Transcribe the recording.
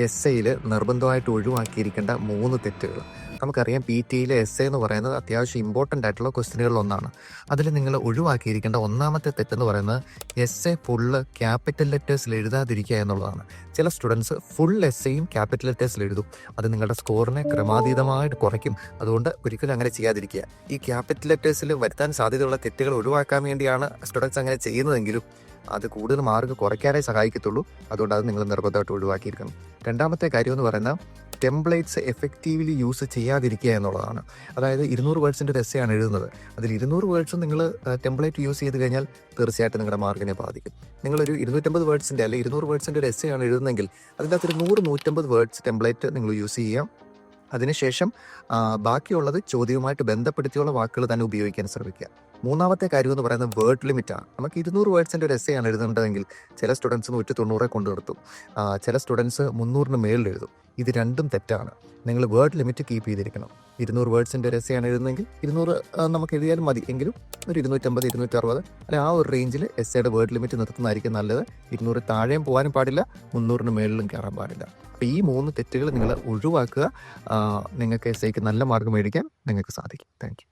S എയിൽ നിർബന്ധമായിട്ട് ഒഴിവാക്കിയിരിക്കേണ്ട 3 തെറ്റുകൾ. നമുക്കറിയാം PT-യിലെ എസ് എന്ന് പറയുന്നത് അത്യാവശ്യം ഇമ്പോർട്ടൻ്റ് ആയിട്ടുള്ള ക്വസ്റ്റ്യനുകളിൽ ഒന്നാണ്. അതിൽ നിങ്ങൾ ഒഴിവാക്കിയിരിക്കേണ്ട ഒന്നാമത്തെ തെറ്റെന്ന് പറയുന്നത് എസ് എ ഫുള്ള് ക്യാപിറ്റൽ ലെറ്റേഴ്സിൽ എഴുതാതിരിക്കുക എന്നുള്ളതാണ്. ചില സ്റ്റുഡൻസ് ഫുൾ എസ്സേയും ക്യാപിറ്റൽ ലെറ്റേഴ്സിൽ എഴുതും. അത് നിങ്ങളുടെ സ്കോറിനെ ക്രമാതീതമായിട്ട് കുറയ്ക്കും. അതുകൊണ്ട് ഒരിക്കലും അങ്ങനെ ചെയ്യാതിരിക്കുക. ഈ ക്യാപിറ്റൽ ലെറ്റേഴ്സിൽ വരുത്താൻ സാധ്യതയുള്ള തെറ്റുകൾ ഒഴിവാക്കാൻ വേണ്ടിയാണ് സ്റ്റുഡൻസ് അങ്ങനെ ചെയ്യുന്നതെങ്കിലും അത് കൂടുതൽ മാർക്ക് കുറയ്ക്കാനേ സഹായിക്കത്തുള്ളൂ. അതുകൊണ്ട് അത് നിങ്ങൾ നിർബന്ധമായിട്ട് ഒഴിവാക്കിയിരിക്കണം. രണ്ടാമത്തെ കാര്യം എന്ന് പറയുന്നത് ടെംപ്ലേറ്റ്സ് എഫക്റ്റീവ്ലി യൂസ് ചെയ്യാതിരിക്കുക എന്നുള്ളതാണ്. അതായത് 200 വേർഡ്സിൻ്റെ ഒരു എസ്സേയാണ് എഴുതുന്നത്. അതിൽ 200 വേർഡ്സും നിങ്ങൾ ടെംപ്ലേറ്റ് യൂസ് ചെയ്ത് കഴിഞ്ഞാൽ തീർച്ചയായിട്ടും നിങ്ങളുടെ മാർക്കിനെ ബാധിക്കും. നിങ്ങളൊരു 250 വേർഡ്സിൻ്റെ അല്ലെങ്കിൽ 200 വേർഡ്സിൻ്റെ ഒരു എസ്സേയാണ് എഴുതുന്നതെങ്കിൽ അതിൻ്റെ അകത്തൊരു 100-150 വേർഡ്സ് ടെംപ്ലേറ്റ് നിങ്ങൾ യൂസ് ചെയ്യാം. അതിനുശേഷം ബാക്കിയുള്ളത് ചോദ്യവുമായിട്ട് ബന്ധപ്പെടുത്തിയുള്ള വാക്കുകൾ തന്നെ ഉപയോഗിക്കാൻ ശ്രമിക്കുക. മൂന്നാമത്തെ കാര്യം എന്ന് പറയുന്നത് വേർഡ് ലിമിറ്റാണ്. നമുക്ക് 200 വേർഡ്സിൻ്റെ ഒരു എസ്സേയാണ് എഴുതേണ്ടതെങ്കിൽ ചില സ്റ്റുഡൻസ് 190 കൊണ്ട് നിർത്തും, ചില സ്റ്റുഡൻസ് 300 മേളിൽ എഴുതും. ഇത് രണ്ടും തെറ്റാണ്. നിങ്ങൾ വേർഡ് ലിമിറ്റ് കീപ്പ് ചെയ്തിരിക്കണം. 200 വേർഡ്സിൻ്റെ ഒരു എസ്സേയാണ് എഴുതുന്നതെങ്കിൽ 200 നമുക്ക് എഴുതിയാലും മതി. എങ്കിലും ഒരു 250, 260 അല്ലെ ആ ഒരു റേഞ്ചിൽ എസ്സേയുടെ വേർഡ് ലിമിറ്റ് നിർത്തുന്നതായിരിക്കും നല്ലത്. 200 താഴെയും പോകാനും പാടില്ല, 300 മേളിലും കയറാൻ പാടില്ല. അപ്പോൾ ഈ 3 തെറ്റുകൾ നിങ്ങൾ ഒഴിവാക്കുക. നിങ്ങൾക്ക് എസ്സേക്ക് നല്ല മാർക്ക് മേടിക്കാൻ നിങ്ങൾക്ക് സാധിക്കും. Thank you.